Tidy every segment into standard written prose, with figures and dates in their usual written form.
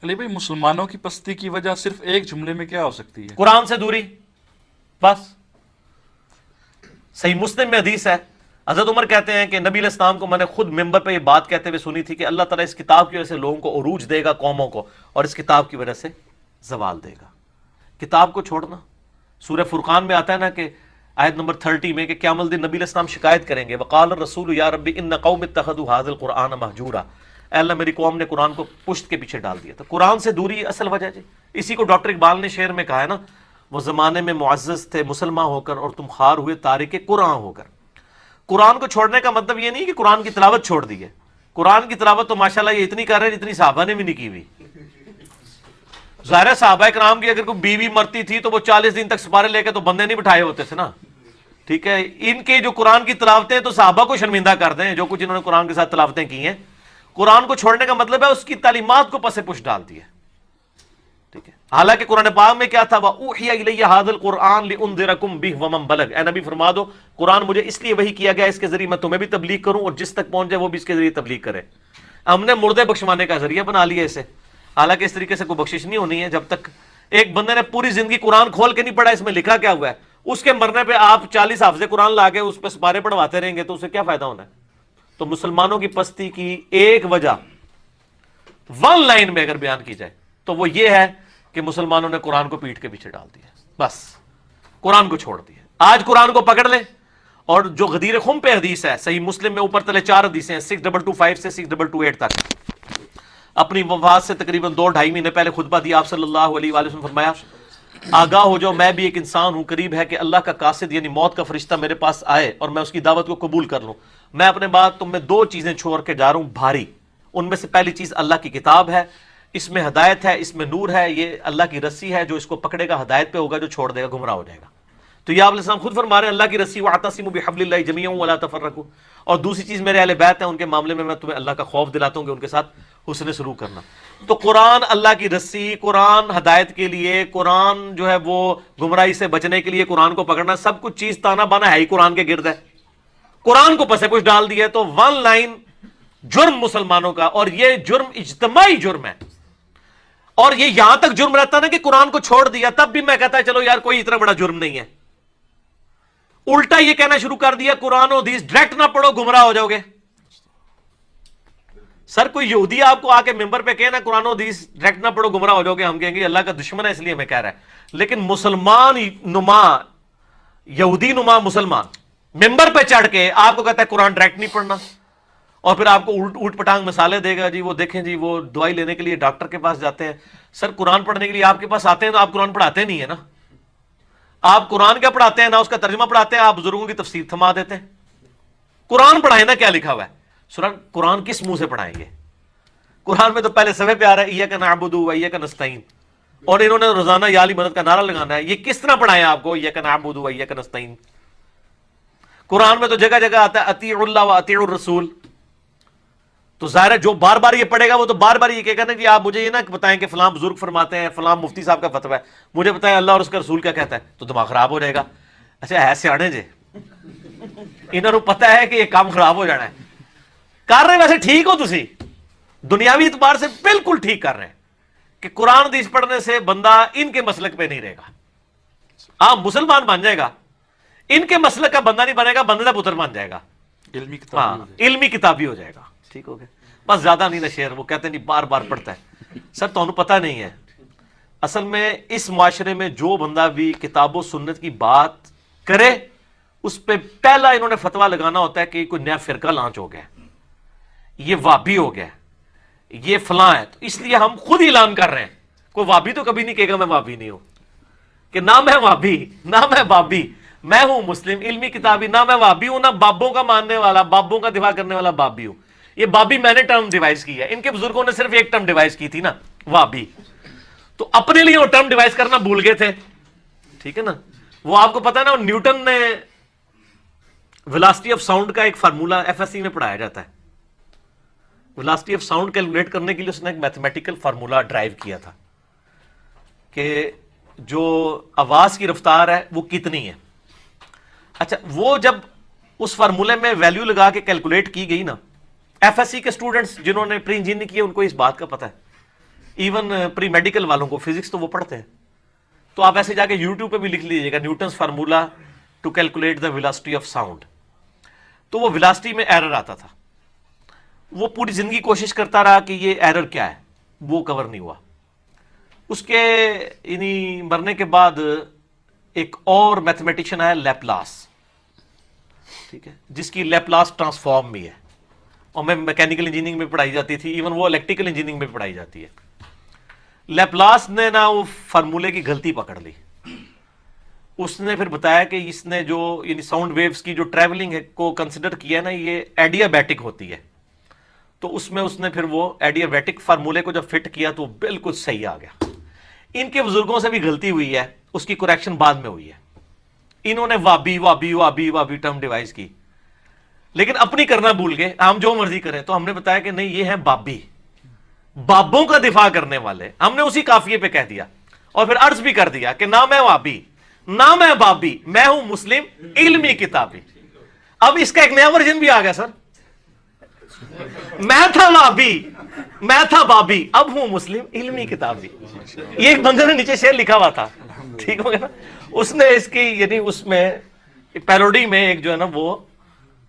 علی بھائی مسلمانوں کی پستی کی وجہ صرف ایک جملے میں کیا ہو سکتی ہے؟ قرآن سے دوری، بس۔ صحیح مسلم میں حدیث ہے، حضرت عمر کہتے ہیں کہ نبی علیہ السلام کو میں نے خود ممبر پہ یہ بات کہتے ہوئے سنی تھی کہ اللہ تعالیٰ اس کتاب کی وجہ سے لوگوں کو عروج دے گا، قوموں کو، اور اس کتاب کی وجہ سے زوال دے گا۔ کتاب کو چھوڑنا، سورہ فرقان میں آتا ہے نا کہ آیت نمبر 30 میں کہ قیامت الدین نبی علیہ السلام شکایت کریں گے، وقال الرسول یا ربی ان قوم اتخذوا هذا القرآن مہجورا، اے اللہ میری قوم نے قرآن کو پشت کے پیچھے ڈال دیا۔ تو قرآن سے دوری اصل وجہ جی، اسی کو ڈاکٹر اقبال نے شعر میں کہا ہے نا، وہ زمانے میں معزز تھے مسلمان ہو کر اور تم خار ہوئے تارک قرآن ہو کر۔ قرآن کو چھوڑنے کا مطلب یہ نہیں کہ قرآن کی تلاوت چھوڑ دی ہے، قرآن کی تلاوت تو ماشاءاللہ یہ اتنی کر رہے ہیں جتنی صحابہ نے بھی نہیں کی ہوئی۔ ظاہر ہے صحابہ کرام کی اگر کوئی بیوی مرتی تھی تو وہ 40 دن تک سپارے لے کے تو بندے نہیں بٹھائے ہوتے تھے نا، ٹھیک ہے۔ ان کے جو قرآن کی تلاوتیں تو صحابہ کو شرمندہ کر دیں، جو کچھ انہوں نے قرآن کے ساتھ تلاوتیں کی ہیں۔ قرآن کو چھوڑنے کا مطلب ہے اس کی تعلیمات کو پس پش ڈال دیا، ٹھیک ہے۔ حالانکہ قرآن پاک میں کیا تھا، وَأُوحِيَ إِلَيَّ هَذَا الْقُرْآنُ لِأُنذِرَكُم بِهِ وَمَن بَلَغَ، اے نبی فرما دو قرآن مجھے اس لیے وحی کیا گیا اس کے ذریعے میں تمہیں بھی تبلیغ کروں اور جس تک پہنچ جائے وہ بھی اس کے ذریعے تبلیغ کرے۔ ہم نے مردے بخشوانے کا ذریعہ بنا لیا اسے، حالانکہ اس طریقے سے کوئی بخشش نہیں ہونی ہے جب تک ایک بندے نے پوری زندگی قرآن کھول کے نہیں پڑھا اس میں لکھا کیا ہوا ہے، اس کے مرنے پہ آپ 40 حافظ قرآن لا کے اس پہ سپارے پڑھواتے رہیں گے تو اسے کیا فائدہ ہونا ہے؟ تو مسلمانوں کی پستی کی ایک وجہ ون لائن میں اگر بیان کی جائے تو وہ یہ ہے کہ مسلمانوں نے قرآن کو پیٹھ کے پیچھے ڈال دیا، بس قرآن کو چھوڑ دیا۔ آج قرآن کو پکڑ لیں، اور جو غدیر خم پہ حدیث ہے صحیح مسلم میں اوپر تلے 4 حدیثیں ہیں 6225 سے 6228 تک، اپنی وفات سے تقریباً 2-2.5 مہینے پہلے خطبہ دیا آپ صلی اللہ علیہ وآلہ وسلم، فرمایا آگاہ ہو جاؤ میں بھی ایک انسان ہوں، قریب ہے کہ اللہ کا قاصد یعنی موت کا فرشتہ میرے پاس آئے اور میں اس کی دعوت کو قبول کر لوں۔ میں اپنے بعد تم میں 2 چیزیں چھوڑ کے جا رہا ہوں بھاری، ان میں سے پہلی چیز اللہ کی کتاب ہے، اس میں ہدایت ہے، اس میں نور ہے، یہ اللہ کی رسی ہے، جو اس کو پکڑے گا ہدایت پہ ہوگا، جو چھوڑ دے گا گمراہ ہو جائے گا۔ تو یہ آپ علیہ السلام خود فرما رہے ہیں اللہ کی رسی وَاعْتَصِمُوا بِحَبْلِ اللَّهِ جَمِيعًا وَلَا تَفَرَّقُوا، اور دوسری چیز میرے اہل بیت ہیں، ان کے معاملے میں تمہیں اللہ کا خوف دلاتا ہوں کہ ان کے ساتھ حسن سلوک کرنا۔ تو قرآن اللہ کی رسی، قرآن ہدایت کے لیے، قرآن جو ہے وہ گمراہی سے بچنے کے لیے قرآن کو پکڑنا، سب کچھ چیز تانا بانا ہے ہی قرآن کے گرد ہے۔ قرآن کو پس پش ڈال دیا تو ون لائن جرم مسلمانوں کا، اور یہ جرم اجتماعی جرم ہے، اور یہ یہاں تک جرم رہتا نا کہ قرآن کو چھوڑ دیا تب بھی میں کہتا ہے چلو یار کوئی اتنا بڑا جرم نہیں ہے، الٹا یہ کہنا شروع کر دیا قرآن و حدیث ڈائریکٹ نہ پڑھو گمراہ ہو جاؤ گے۔ سر کوئی یہودی آپ کو آ کے ممبر پہ کہنا قرآن و حدیث ڈائریکٹ نہ پڑھو گمراہ ہو جاؤ گے، ہم کہیں گے اللہ کا دشمن ہے اس لیے میں کہہ رہا ہے، لیکن مسلمان نما یہودی نما مسلمان ممبر پہ چڑھ کے آپ کو کہتا ہے قرآن ڈائریکٹ نہیں پڑھنا، اور پھر آپ کو اوٹ پٹانگ مثالیں دے گا، جی وہ دیکھیں جی وہ دوائی لینے کے لیے ڈاکٹر کے پاس جاتے ہیں۔ سر قرآن پڑھنے کے لیے آپ کے پاس آتے ہیں تو آپ قرآن پڑھاتے نہیں ہے نا، آپ قرآن کیا پڑھاتے ہیں، نہ اس کا ترجمہ پڑھاتے ہیں، آپ بزرگوں کی تفسیر تھما دیتے ہیں۔ قرآن پڑھائیں نا، کیا لکھا ہوا ہے؟ سورہ قرآن کس منہ سے پڑھائیں گے؟ قرآن میں تو پہلے صفحے پہ آ رہا ہے ایاک نعبد و ایاک نستعین، اور انہوں نے روزانہ یا علی مدد کا نعرہ لگانا ہے، یہ کس طرح پڑھائیں آپ کو ایاک نعبد و ایاک نستعین؟ قرآن میں تو جگہ جگہ آتا ہے اطیعوا اللہ و اطیعوا الرسول، تو ظاہر ہے جو بار بار یہ پڑھے گا وہ تو بار بار یہ کہے گا نا کہ آپ مجھے یہ نہ بتائیں کہ فلاں بزرگ فرماتے ہیں، فلاں مفتی صاحب کا فتویٰ ہے، مجھے بتائیں اللہ اور اس کا رسول کیا کہتا ہے، تو دماغ خراب ہو جائے گا۔ اچھا ہے سیاڑے جے، انہوں نے پتہ ہے کہ یہ کام خراب ہو جانا ہے، کر رہے ویسے ٹھیک ہو تسی، دنیاوی اعتبار سے بالکل ٹھیک کر رہے ہیں کہ قرآن حدیث پڑھنے سے بندہ ان کے مسلک پہ نہیں رہے گا، ہاں مسلمان بن جائے گا، ان کے مسلک کا بندہ نہیں بنے گا، بندے کا پتر بن جائے گا، علمی کتابی ہو جائے گا، ٹھیک ہو گیا۔ بس زیادہ نہیں نا شعر، وہ کہتے نہیں بار بار پڑھتا ہے۔ سر تو انہوں پتہ نہیں ہے، اصل میں اس معاشرے میں جو بندہ بھی کتاب و سنت کی بات کرے اس پہ پہلا انہوں نے فتویٰ لگانا ہوتا ہے کہ کوئی نیا فرقہ لانچ ہو گیا، یہ وابی ہو گیا، یہ فلاں ہے، تو اس لیے ہم خود اعلان کر رہے ہیں۔ کوئی وابی تو کبھی نہیں کہے گا میں وابی نہیں ہوں، کہ نہ میں وابی، نہ میں بابی، میں ہوں مسلم علمی کتابی، نہ میں وابی ہوں، نہ بابوں کا ماننے والا، بابوں کا دفاع کرنے والا بابی ہوں۔ یہ بابی میں نے ٹرم ڈیوائز کی ہے، ان کے بزرگوں نے صرف ایک ٹرم ڈیوائز کی تھی نا، وابی، تو اپنے لیے وہ ٹرم ڈیوائز کرنا بھول گئے تھے، ٹھیک ہے نا۔ وہ آپ کو پتا ہے نا، نیوٹن نے ویلاسٹی آف ساؤنڈ کا ایک فارمولا ایف ایس سی میں پڑھایا جاتا ہے، ویلاسٹی آف ساؤنڈ کیلکولیٹ کرنے کے لیے اس نے ایک میتھمیٹیکل فارمولا ڈرائیو کیا تھا کہ جو آواز کی رفتار ہے وہ کتنی ہے۔ اچھا وہ جب اس فارمولے میں ویلیو لگا کے کیلکولیٹ کی گئی نا، ایف ایس سی کے اسٹوڈنٹس جنہوں نے پری انجینئرنگ کی ہے ان کو اس بات کا پتہ ہے ایون پری میڈیکل والوں کو فزکس تو وہ پڑھتے ہیں. تو آپ ایسے جا کے یوٹیوب پہ بھی لکھ لیجیے گا Newton's formula to calculate the velocity of sound. تو وہ ویلاسٹی میں ایرر آتا تھا. وہ پوری زندگی کوشش کرتا رہا کہ یہ ایرر کیا ہے, وہ کور نہیں ہوا. اس کے یعنی مرنے کے بعد ایک اور میتھمیٹیشین آیا لیپلاس, ٹھیک ہے, جس کی لیپلاس ٹرانسفارم بھی ہے, اور میں میکینیکل انجینئرنگ میں پڑھائی جاتی تھی, ایون وہ الیکٹریکل انجینئرنگ میں پڑھائی جاتی ہے. لیپلاس نے نا وہ فارمولے کی غلطی پکڑ لی. اس نے پھر بتایا کہ اس نے جو یعنی ساؤنڈ ویوز کی جو ٹریولنگ ہے کو کنسیڈر کیا ہے نا, یہ ایڈیابیٹک ہوتی ہے. تو اس میں اس نے پھر وہ ایڈیابیٹک فارمولے کو جب فٹ کیا تو بالکل صحیح آ گیا. ان کے بزرگوں سے بھی غلطی ہوئی ہے, اس کی کریکشن بعد میں ہوئی ہے. انہوں نے وابی وابی وابی وابی ٹرم ڈیوائز کی, لیکن اپنی کرنا بھول گئے. ہم جو مرضی کریں. تو ہم نے بتایا کہ نہیں, یہ ہیں بابی, بابوں کا دفاع کرنے والے. ہم نے اسی قافیے پہ کہہ دیا اور پھر عرض بھی کر دیا کہ نہ میں وابی نہ میں بابی, میں ہوں مسلم علمی کتابی. اب اس کا ایک نیا ورژن بھی آ گیا سر, میں تھا وابی میں تھا بابی, اب ہوں مسلم علمی کتابی. یہ ایک بندے نے نیچے شعر لکھا ہوا تھا, ٹھیک ہو گیا نا. اس نے اس کی یعنی اس میں پیروڈی میں ایک جو ہے نا وہ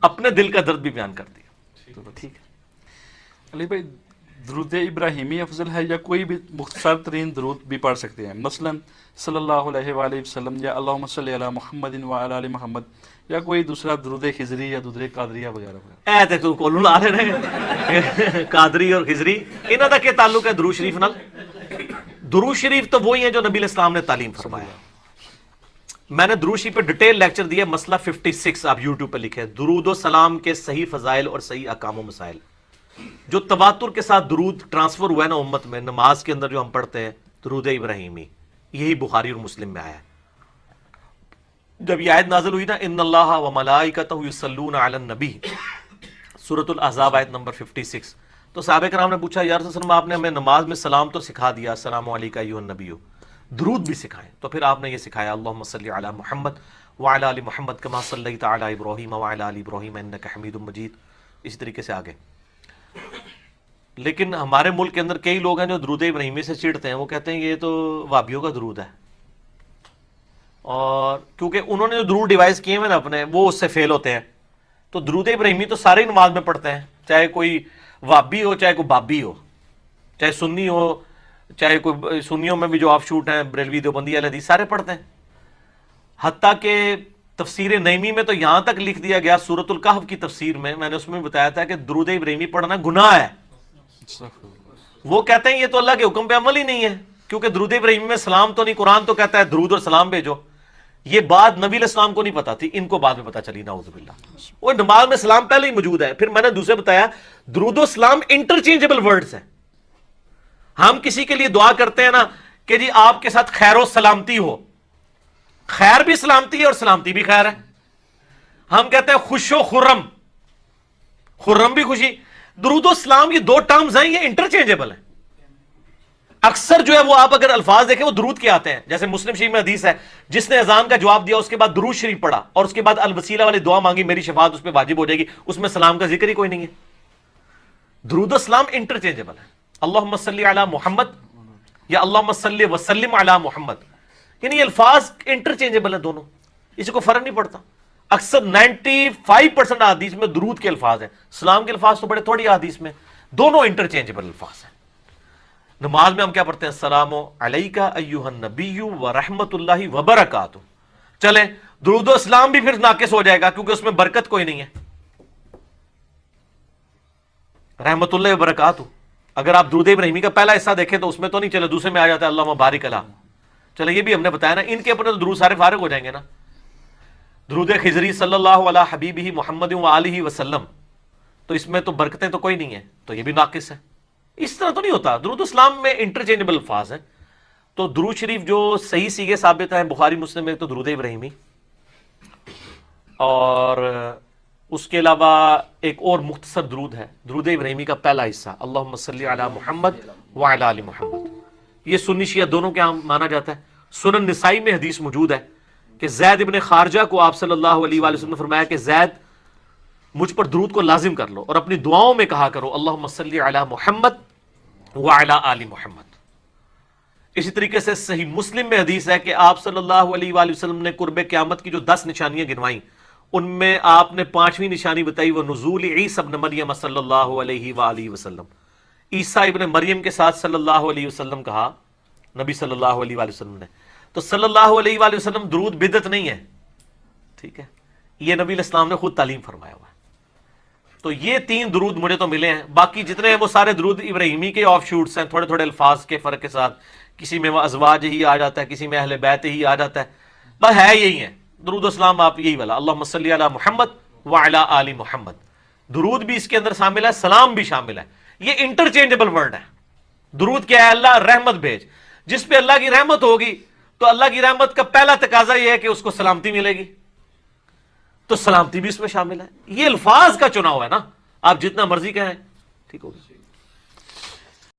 اپنے دل کا درد بھی بیان کر دیا. ٹھیک ہے علی بھائی, درود ابراہیمی افضل ہے یا کوئی بھی مختصر ترین درود بھی پڑھ سکتے ہیں, مثلا صلی اللہ علیہ وآلہ وسلم یا اللہم صلی علی محمد وعلی آل محمد, یا کوئی دوسرا درود خضری یا درود قادریہ وغیرہ وغیرہ؟ اے تے تو کولوں لا رہے قادری اور خضری, انہاں دا کیا تعلق ہے درود شریف نال؟ درود شریف تو وہی ہیں جو نبی علیہ السلام نے تعلیم فرمایا. میں نے درود شریف پہ ڈیٹیل لیکچر دیا, مسئلہ 56 آپ یوٹیوب پہ لکھیں, درود و سلام کے صحیح فضائل اور صحیح احکام و مسائل. جو تواتر کے ساتھ درود ٹرانسفر ہوا ہے نا امت میں, نماز کے اندر جو ہم پڑھتے ہیں درود ابراہیمی, یہی بخاری اور مسلم میں آیا ہے. جب یہ آیت نازل ہوئی نا, ان اللہ و ملائکتہ یصلون علی النبی, سورۃ الاحزاب آیت نمبر 56, تو صحابہ کرام نے پوچھا یا رسول اللہ آپ نے ہمیں نماز میں سلام تو سکھا دیا, السلام علیکم ایھا النبی, درود بھی سکھائیں. تو پھر آپ نے یہ سکھایا اللہم صلی علی محمد وعلی آل محمد کما صلیت علی ابراہیم وعلی آل ابراہیم انک حمید مجید. اسی طریقے سے آگے. لیکن ہمارے ملک کے اندر کئی لوگ ہیں جو درود ابراہیمی سے چڑھتے ہیں, وہ کہتے ہیں یہ تو وابیوں کا درود ہے, اور کیونکہ انہوں نے جو درود ڈیوائز کیے ہیں نا اپنے, وہ اس سے فیل ہوتے ہیں. تو درود ابراہیمی تو سارے نماز میں پڑھتے ہیں, چاہے کوئی وابی ہو چاہے کوئی بابی ہو, چاہے سنی ہو چاہے کوئی, سنیوں میں بھی جو آف شوٹ ہیں بریلوی دیوبندی اہل حدیث سارے پڑھتے ہیں. حتیٰ کہ تفسیر نعیمی میں تو یہاں تک لکھ دیا گیا, سورۃ الکہف کی تفسیر میں نے اس میں بتایا تھا کہ درود ابراہیمی پڑھنا گناہ ہے. وہ کہتے ہیں یہ تو اللہ کے حکم پہ عمل ہی نہیں ہے, کیونکہ درود ابراہیمی میں سلام تو نہیں, قرآن تو کہتا ہے درود اور سلام بھیجو. یہ بات نبی علیہ السلام کو نہیں پتا تھی, ان کو بعد میں پتا چلی, نعوذ باللہ. وہ نماز میں سلام پہلے ہی موجود ہے. پھر میں نے دوسرے بتایا درود و سلام انٹرچینجبل ورڈز ہیں. ہم کسی کے لیے دعا کرتے ہیں نا کہ جی آپ کے ساتھ خیر و سلامتی ہو, خیر بھی سلامتی ہے اور سلامتی بھی خیر ہے. ہم کہتے ہیں خوش و خرم, خرم بھی خوشی. درود و سلام یہ دو ٹرمز ہیں, یہ انٹرچینجبل ہیں. اکثر جو ہے وہ آپ اگر الفاظ دیکھیں وہ درود کے آتے ہیں, جیسے مسلم شریف میں حدیث ہے جس نے اذان کا جواب دیا اس کے بعد درود شریف پڑھا اور اس کے بعد الوسیلہ والی دعا مانگی میری شفاعت اس پہ واجب ہو جائے گی, اس میں سلام کا ذکر ہی کوئی نہیں ہے. درود و سلام انٹرچینجبل ہے. اللہم صلی علی محمد یا اللہم صلی وسلم علی محمد, یعنی یہ الفاظ انٹرچینجبل ہیں دونوں, اس کو فرق نہیں پڑتا. اکثر 95% حدیث میں درود کے الفاظ ہیں, سلام کے الفاظ تو بڑے تھوڑی حدیث میں, دونوں انٹرچینجبل الفاظ ہیں. نماز میں ہم کیا پڑھتے ہیں, السلام علیکہ ایھا النبی ورحمۃ اللہ وبرکاتہ. چلیں درود و اسلام بھی پھر ناقص ہو جائے گا کیونکہ اس میں برکت کوئی نہیں ہے. رحمۃ اللہ وبرکاتہ, اگر آپ درود ابراہیمی کا پہلا حصہ دیکھیں تو اس میں تو نہیں, چلے دوسرے میں آ جاتا ہے اللہم بارک علی. چلے یہ بھی ہم نے بتایا نا, ان کے اپنے تو درود سارے فارغ ہو جائیں گے نا. درود خضری صلی اللہ علی حبیبہ محمد وآلہ وسلم, تو اس میں تو برکتیں تو کوئی نہیں ہے, تو یہ بھی ناقص ہے. اس طرح تو نہیں ہوتا. درود اسلام میں انٹرچینجبل الفاظ ہیں. تو درود شریف جو صحیح سیغے ثابت ہیں بخاری مسلم میں, تو درود ابراہیمی, اور اس کے علاوہ ایک اور مختصر درود ہے درود ابراہیمی کا پہلا حصہ, اللہم صلی علی محمد وعلی آل محمد. یہ سنی شیعہ دونوں کے یہاں مانا جاتا ہے. سنن نسائی میں حدیث موجود ہے کہ زید ابن خارجہ کو آپ صلی اللہ علیہ وآلہ وسلم نے فرمایا کہ زید مجھ پر درود کو لازم کر لو اور اپنی دعاؤں میں کہا کرو اللہم صلی علی محمد وعلی آل محمد. اسی طریقے سے صحیح مسلم میں حدیث ہے کہ آپ صلی اللہ علیہ وآلہ وسلم نے قرب قیامت کی جو 10 نشانیاں گنوائیں، ان میں آپ نے 5ویں نشانی بتائی وہ نزول عیسی ابن مریم صلی اللہ علیہ وآلہ وسلم، عیسیٰ ابن مریم کے ساتھ صلی اللہ علیہ وسلم کہا نبی صلی اللہ علیہ وآلہ وسلم نے. تو صلی اللہ علیہ وآلہ وسلم درود بدعت نہیں ہے، ٹھیک ہے، یہ نبی علیہ السلام نے خود تعلیم فرمایا ہوا ہے. تو یہ 3 درود مجھے تو ملے ہیں، باقی جتنے ہیں وہ سارے درود ابراہیمی کے آف شوٹس ہیں، تھوڑے تھوڑے الفاظ کے فرق کے ساتھ، کسی میں وہ ازواج ہی آ جاتا ہے، کسی میں اہل بیت ہی آ جاتا ہے، بس ہے یہی ہے درود و سلام. آپ یہی والا اللہم صلی علی محمد وعلی آل محمد، درود بھی اس کے اندر شامل ہے، سلام بھی شامل ہے. یہ انٹرچینجبل ورڈ ہے. درود کیا ہے؟ اللہ رحمت بھیج. جس پہ اللہ کی رحمت ہوگی تو اللہ کی رحمت کا پہلا تقاضا یہ ہے کہ اس کو سلامتی ملے گی، تو سلامتی بھی اس میں شامل ہے. یہ الفاظ کا چناؤ ہے نا، آپ جتنا مرضی کہیں ٹھیک ہوگی.